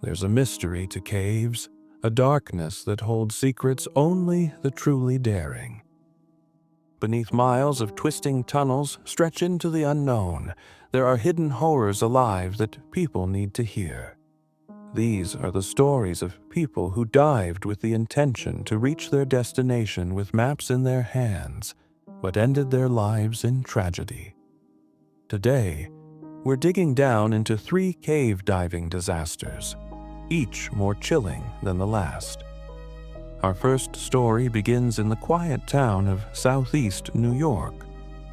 There's a mystery to caves, a darkness that holds secrets only the truly daring. Beneath miles of twisting tunnels stretch into the unknown, there are hidden horrors alive that people need to hear. These are the stories of people who dived with the intention to reach their destination with maps in their hands, but ended their lives in tragedy. Today, we're digging down into 3 cave diving disasters, each more chilling than the last. Our first story begins in the quiet town of southeast New York,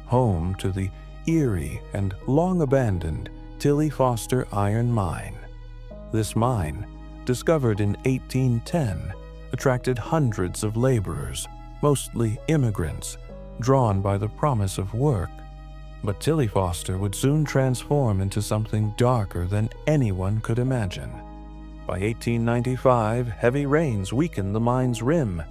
home to the eerie and long-abandoned Tilly Foster Iron Mine. This mine, discovered in 1810, attracted hundreds of laborers, mostly immigrants, drawn by the promise of work. But Tilly Foster would soon transform into something darker than anyone could imagine. By 1895, heavy rains weakened the mine's rim,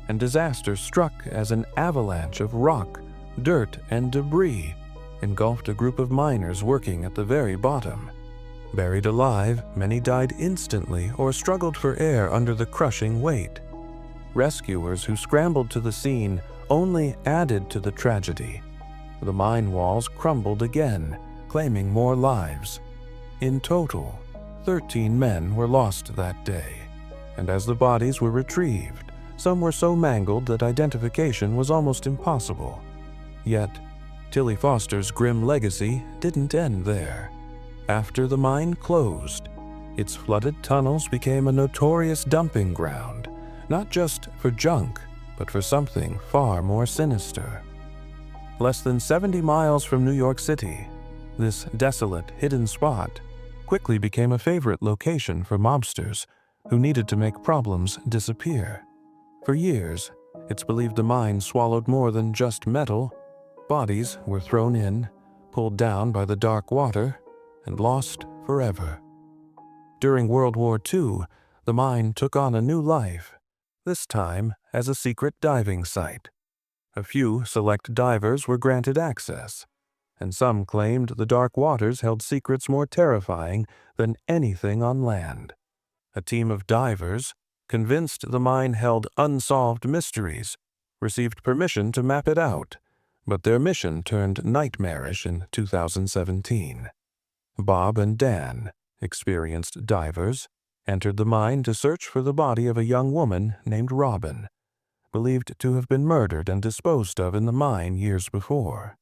and disaster struck as an avalanche of rock, dirt, and debris engulfed a group of miners working at the very bottom. Buried alive, many died instantly or struggled for air under the crushing weight. Rescuers who scrambled to the scene only added to the tragedy. The mine walls crumbled again, claiming more lives. In total, 13 men were lost that day, and as the bodies were retrieved, some were so mangled that identification was almost impossible. Yet, Tilly Foster's grim legacy didn't end there. After the mine closed, its flooded tunnels became a notorious dumping ground, not just for junk, but for something far more sinister. Less than 70 miles from New York City, this desolate, hidden spot quickly became a favorite location for mobsters who needed to make problems disappear. For years, it's believed the mine swallowed more than just metal. Bodies were thrown in, pulled down by the dark water, and lost forever. During World War II, the mine took on a new life, this time as a secret diving site. A few select divers were granted access, and some claimed the dark waters held secrets more terrifying than anything on land. A team of divers, convinced the mine held unsolved mysteries, received permission to map it out, but their mission turned nightmarish in 2017. Bob and Dan, experienced divers, entered the mine to search for the body of a young woman named Robin, believed to have been murdered and disposed of in the mine years before.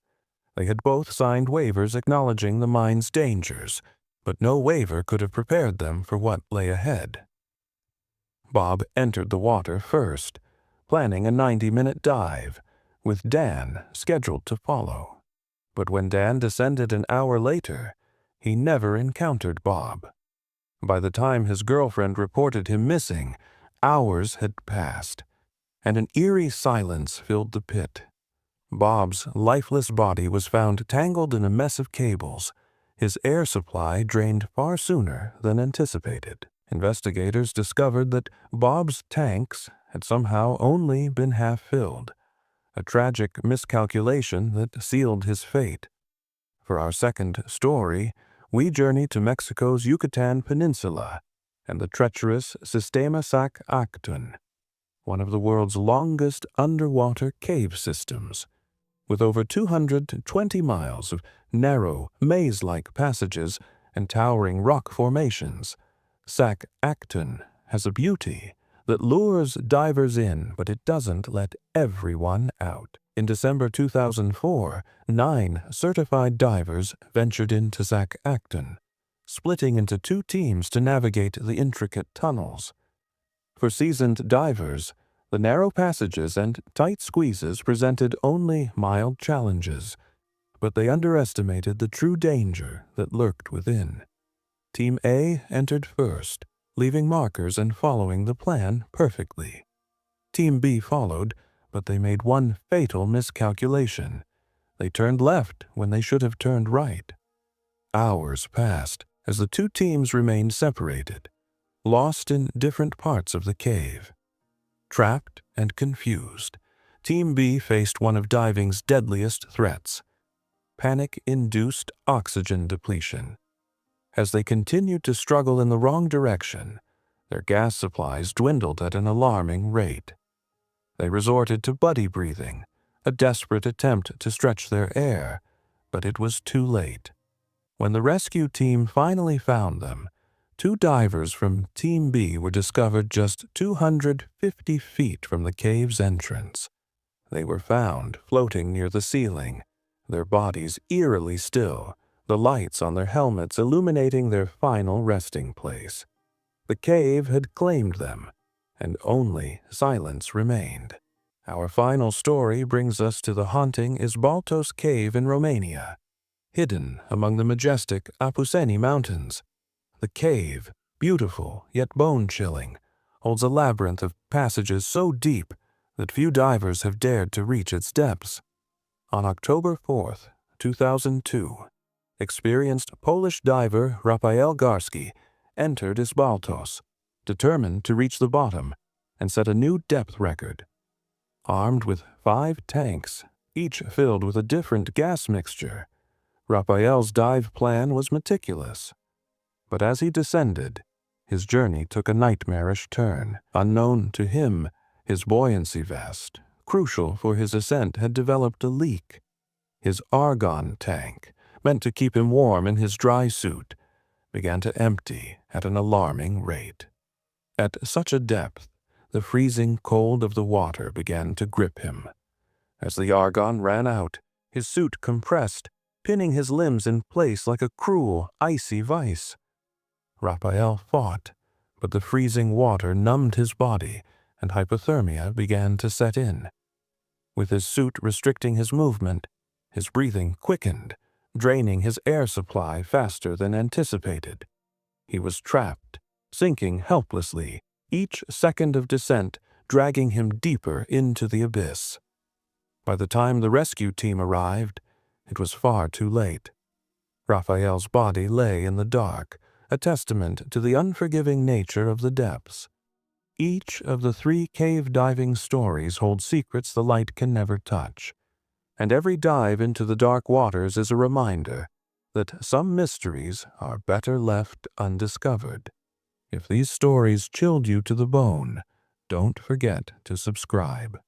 They had both signed waivers acknowledging the mine's dangers, but no waiver could have prepared them for what lay ahead. Bob entered the water first, planning a 90-minute dive, with Dan scheduled to follow. But when Dan descended an hour later, he never encountered Bob. By the time his girlfriend reported him missing, hours had passed, and an eerie silence filled the pit. Bob's lifeless body was found tangled in a mess of cables, his air supply drained far sooner than anticipated. Investigators discovered that Bob's tanks had somehow only been half filled, a tragic miscalculation that sealed his fate. For our second story, we journey to Mexico's Yucatan Peninsula and the treacherous Sistema Sac Actun, one of the world's longest underwater cave systems. With over 220 miles of narrow, maze-like passages and towering rock formations, Sac Actun has a beauty that lures divers in, but it doesn't let everyone out. In December 2004, 9 certified divers ventured into Sac Actun, splitting into 2 teams to navigate the intricate tunnels. For seasoned divers, the narrow passages and tight squeezes presented only mild challenges, but they underestimated the true danger that lurked within. Team A entered first, leaving markers and following the plan perfectly. Team B followed, but they made one fatal miscalculation. They turned left when they should have turned right. Hours passed as the 2 teams remained separated, lost in different parts of the cave. Trapped and confused, Team B faced one of diving's deadliest threats: panic-induced oxygen depletion. As they continued to struggle in the wrong direction, their gas supplies dwindled at an alarming rate. They resorted to buddy breathing, a desperate attempt to stretch their air, but it was too late. When the rescue team finally found them, 2 divers from Team B were discovered just 250 feet from the cave's entrance. They were found floating near the ceiling, their bodies eerily still, the lights on their helmets illuminating their final resting place. The cave had claimed them, and only silence remained. Our final story brings us to the haunting Izbaltos Cave in Romania. Hidden among the majestic Apuseni Mountains, the cave, beautiful yet bone-chilling, holds a labyrinth of passages so deep that few divers have dared to reach its depths. On October 4th, 2002, experienced Polish diver Rafael Garski entered Izbaltos, determined to reach the bottom and set a new depth record. Armed with 5 tanks, each filled with a different gas mixture, Raphael's dive plan was meticulous. But as he descended, his journey took a nightmarish turn. Unknown to him, his buoyancy vest, crucial for his ascent, had developed a leak. His argon tank, meant to keep him warm in his dry suit, began to empty at an alarming rate. At such a depth, the freezing cold of the water began to grip him. As the argon ran out, his suit compressed, pinning his limbs in place like a cruel, icy vice. Raphael fought, but the freezing water numbed his body, and hypothermia began to set in. With his suit restricting his movement, his breathing quickened, draining his air supply faster than anticipated. He was trapped, sinking helplessly, each second of descent dragging him deeper into the abyss. By the time the rescue team arrived, it was far too late. Raphael's body lay in the dark, a testament to the unforgiving nature of the depths. Each of the 3 cave diving stories holds secrets the light can never touch, and every dive into the dark waters is a reminder that some mysteries are better left undiscovered. If these stories chilled you to the bone, don't forget to subscribe.